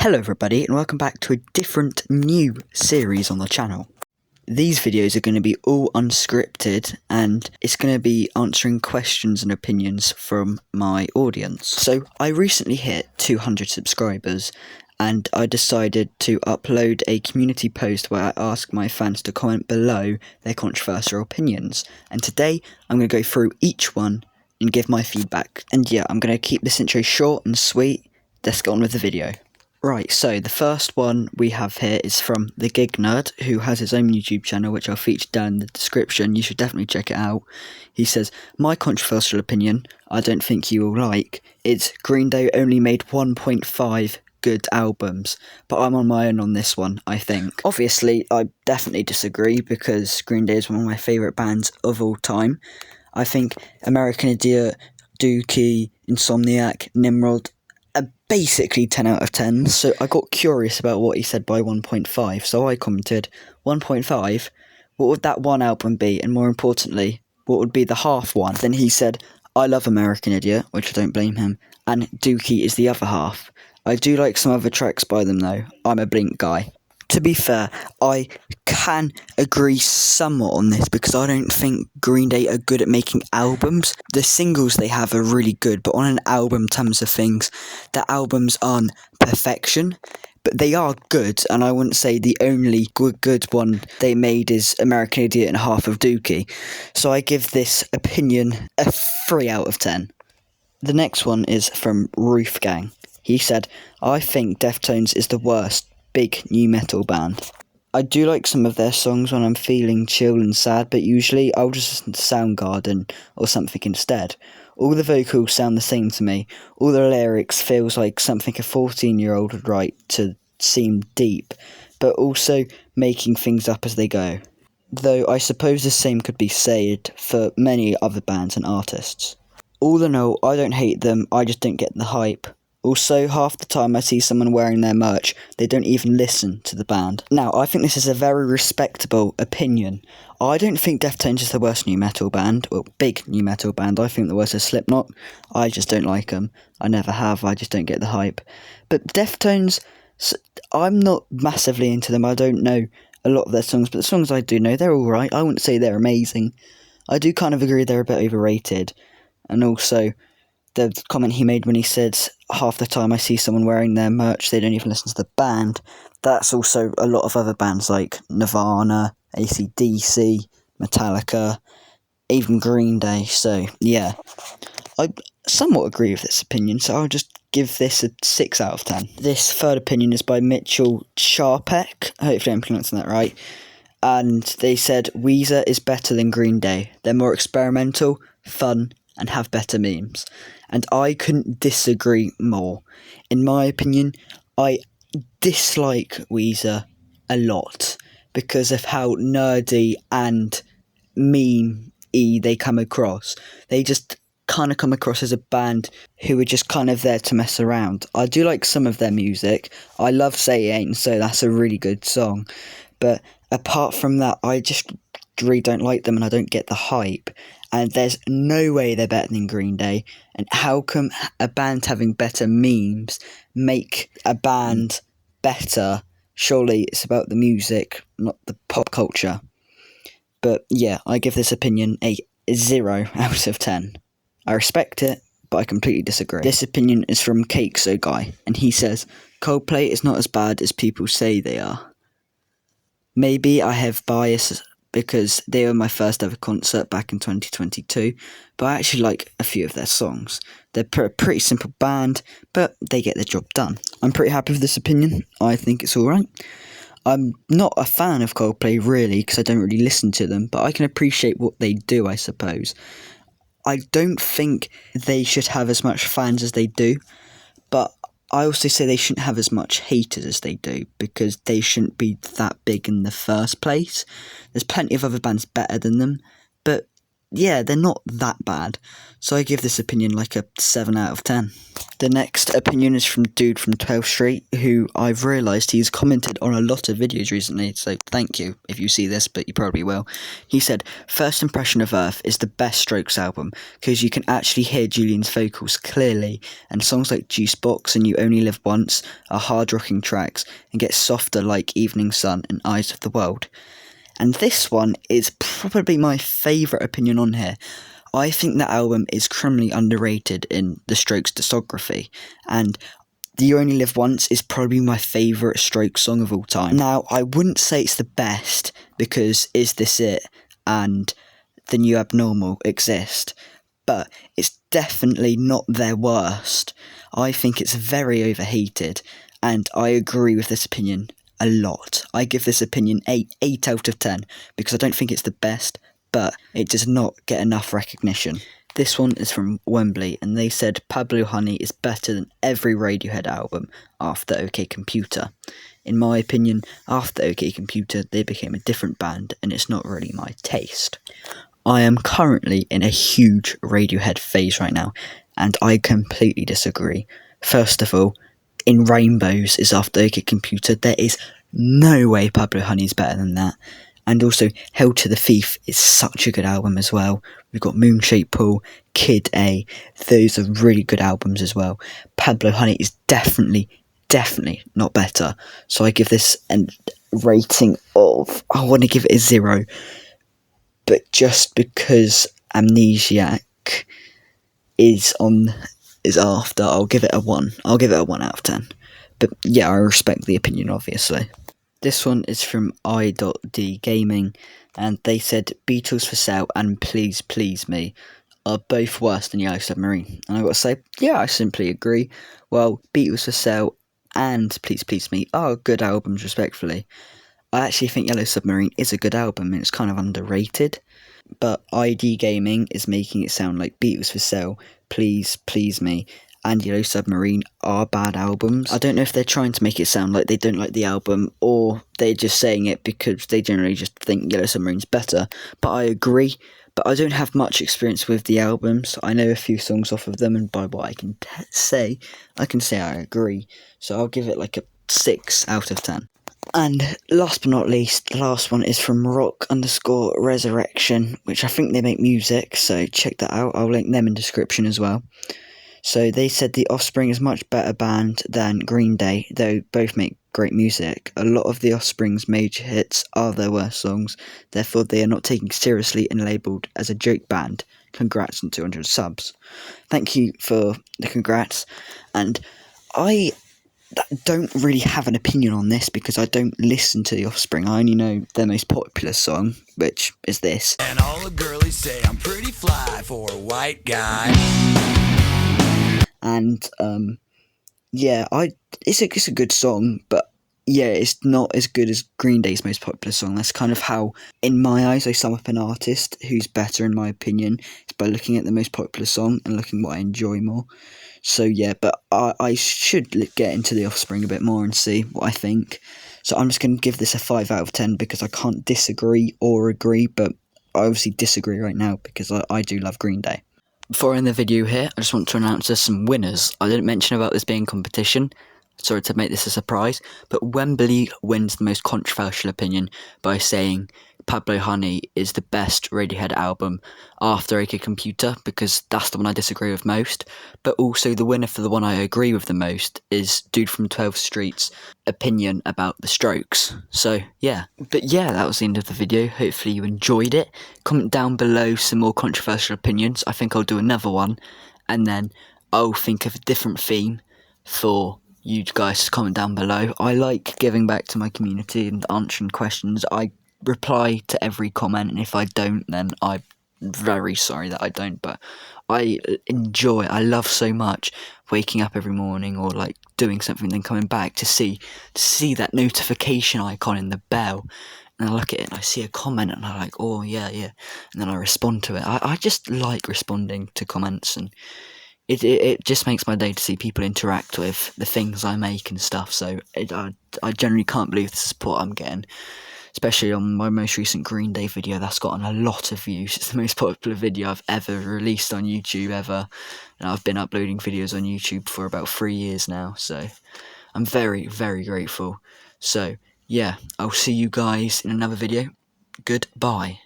Hello everybody and welcome back to a different new series on the channel. These videos are going to be all unscripted and it's going to be answering questions and opinions from my audience. So I recently hit 200 subscribers and I decided to upload a community post where I ask my fans to comment below their controversial opinions. And today I'm going to go through each one and give my feedback. And yeah, I'm going to keep this intro short and sweet. Let's get on with the video. Right, so the first one we have here is from The Gig Nerd, who has his own YouTube channel, which I'll feature down in the description. You should definitely check it out. He says, my controversial opinion, I don't think you will like, is Green Day only made 1.5 good albums, but I'm on my own on this one, I think. Obviously, I definitely disagree, because Green Day is one of my favourite bands of all time. I think American Idiot, Dookie, Insomniac, Nimrod, basically 10 out of 10, so I got curious about what he said by 1.5, so I commented, 1.5, what would that one album be, and more importantly, what would be the half one? Then he said, I love American Idiot, which I don't blame him, and Dookie is the other half. I do like some other tracks by them though, I'm a Blink guy. To be fair, I can agree somewhat on this because I don't think Green Day are good at making albums. The singles they have are really good, but on an album terms of things, the albums aren't perfection, but they are good, and I wouldn't say the only good one they made is American Idiot and half of Dookie. So I give this opinion a 3 out of 10. The next one is from Roof Gang. He said, I think Deftones is the worst big new metal band. I do like some of their songs when I'm feeling chill and sad, but usually I'll just listen to Soundgarden or something instead. All the vocals sound the same to me. All the lyrics feels like something a 14-year-old would write to seem deep, but also making things up as they go. Though I suppose the same could be said for many other bands and artists. All in all, I don't hate them, I just don't get the hype. Also, half the time I see someone wearing their merch, they don't even listen to the band. Now, I think this is a very respectable opinion. I don't think Deftones is the worst new metal band, well, big new metal band. I think the worst is Slipknot. I just don't like them. I never have, I just don't get the hype. But Deftones, I'm not massively into them. I don't know a lot of their songs, but the songs I do know, they're alright. I wouldn't say they're amazing. I do kind of agree they're a bit overrated. And also, the comment he made when he said, half the time I see someone wearing their merch, they don't even listen to the band. That's also a lot of other bands like Nirvana, AC/DC, Metallica, even Green Day. So, yeah, I somewhat agree with this opinion, so I'll just give this a 6 out of 10. This third opinion is by Mitchell Sharpek. Hopefully I'm pronouncing that right. And they said, Weezer is better than Green Day. They're more experimental, fun, and have better memes. And I couldn't disagree more. In my opinion, I dislike Weezer a lot because of how nerdy and meme-y they come across. They just kind of come across as a band who are just kind of there to mess around. I do like some of their music. I love Say It Ain't So, that's a really good song. But apart from that, I just really don't like them and I don't get the hype. And there's no way they're better than Green Day. And how come a band having better memes make a band better? Surely it's about the music, not the pop culture. But yeah, I give this opinion a 0 out of 10. I respect it, but I completely disagree. This opinion is from Cake So Guy, and he says, Coldplay is not as bad as people say they are. Maybe I have bias because they were my first ever concert back in 2022, but I actually like a few of their songs. They're a pretty simple band, but they get the job done. I'm pretty happy with this opinion. I think it's alright. I'm not a fan of Coldplay really, because I don't really listen to them, but I can appreciate what they do, I suppose. I don't think they should have as much fans as they do, but I also say they shouldn't have as much haters as they do, because they shouldn't be that big in the first place. There's plenty of other bands better than them, but yeah, they're not that bad. So I give this opinion like a 7 out of 10. The next opinion is from Dude from 12th Street, who I've realised he's commented on a lot of videos recently, so thank you if you see this, but you probably will. He said, First Impression of Earth is the best Strokes album, because you can actually hear Julian's vocals clearly, and songs like Juice Box and You Only Live Once are hard-rocking tracks, and get softer like Evening Sun and Eyes of the World. And this one is probably my favourite opinion on here. I think that album is criminally underrated in the Strokes discography, and You Only Live Once is probably my favourite Strokes song of all time. Now, I wouldn't say it's the best, because Is This It and The New Abnormal exist, but it's definitely not their worst. I think it's very overhated, and I agree with this opinion a lot. I give this opinion 8 out of 10, because I don't think it's the best, but it does not get enough recognition. This one is from Wembley, and they said Pablo Honey is better than every Radiohead album after OK Computer. In my opinion, after OK Computer, they became a different band, and it's not really my taste. I am currently in a huge Radiohead phase right now, and I completely disagree. First of all, In Rainbows is after OK Computer. There is no way Pablo Honey is better than that. And also, Hell to the Thief is such a good album as well. We've got Moonshaped Pool, Kid A. Those are really good albums as well. Pablo Honey is definitely not better. So I give this a rating of, I want to give it a 0. But just because Amnesiac is after, I'll give it a 1. I'll give it a 1 out of 10. But yeah, I respect the opinion, obviously. This one is from I.D Gaming, and they said Beatles for Sale and Please Please Me are both worse than Yellow Submarine. And I've got to say, yeah, I simply agree. Well, Beatles for Sale and Please Please Me are good albums, respectfully. I actually think Yellow Submarine is a good album, and it's kind of underrated. But ID Gaming is making it sound like Beatles for Sale, Please Please Me, and Yellow Submarine are bad albums. I don't know if they're trying to make it sound like they don't like the album, or they're just saying it because they generally just think Yellow Submarine's better. But I agree, but I don't have much experience with the albums. I know a few songs off of them, and by what I can say, I agree. So I'll give it like a 6 out of 10. And last but not least, the last one is from Rock_Resurrection, which I think they make music, so check that out. I'll link them in description as well. So they said the Offspring is a much better band than Green Day, though both make great music. A lot of the Offspring's major hits are their worst songs, therefore they are not taken seriously and labelled as a joke band. Congrats on 200 subs. Thank you for the congrats, and I don't really have an opinion on this because I don't listen to the Offspring. I only know their most popular song, which is this. And all the girlies say I'm pretty fly for a white guy. And yeah, it's a good song, but yeah, it's not as good as Green Day's most popular song. That's kind of how, in my eyes, I sum up an artist who's better, in my opinion, is by looking at the most popular song and looking what I enjoy more. So yeah, but I should get into the Offspring a bit more and see what I think. So I'm just going to give this a 5 out of 10 because I can't disagree or agree, but I obviously disagree right now because I do love Green Day. Before I end the video here, I just want to announce there's some winners. I didn't mention about this being competition. Sorry to make this a surprise, but Wembley wins the most controversial opinion by saying Pablo Honey is the best Radiohead album after OK Computer, because that's the one I disagree with most. But also the winner for the one I agree with the most is Dude from 12th Street's opinion about the Strokes. So yeah, but yeah, that was the end of the video. Hopefully you enjoyed it. Comment down below some more controversial opinions. I think I'll do another one, and then I'll think of a different theme for you guys to comment down below. I like giving back to my community and answering questions. I reply to every comment, and if I don't, then I'm very sorry that I don't, but I love so much waking up every morning or like doing something, then coming back to see that notification icon in the bell, and I look at it and I see a comment and I'm like, oh yeah, and then I respond to it. I just like responding to comments, and it just makes my day to see people interact with the things I make and stuff. So I generally can't believe the support I'm getting. especially on my most recent Green Day video. That's gotten a lot of views. It's the most popular video I've ever released on YouTube ever, and I've been uploading videos on YouTube for about 3 years now, so I'm very, very grateful. So yeah, I'll see you guys in another video. Goodbye.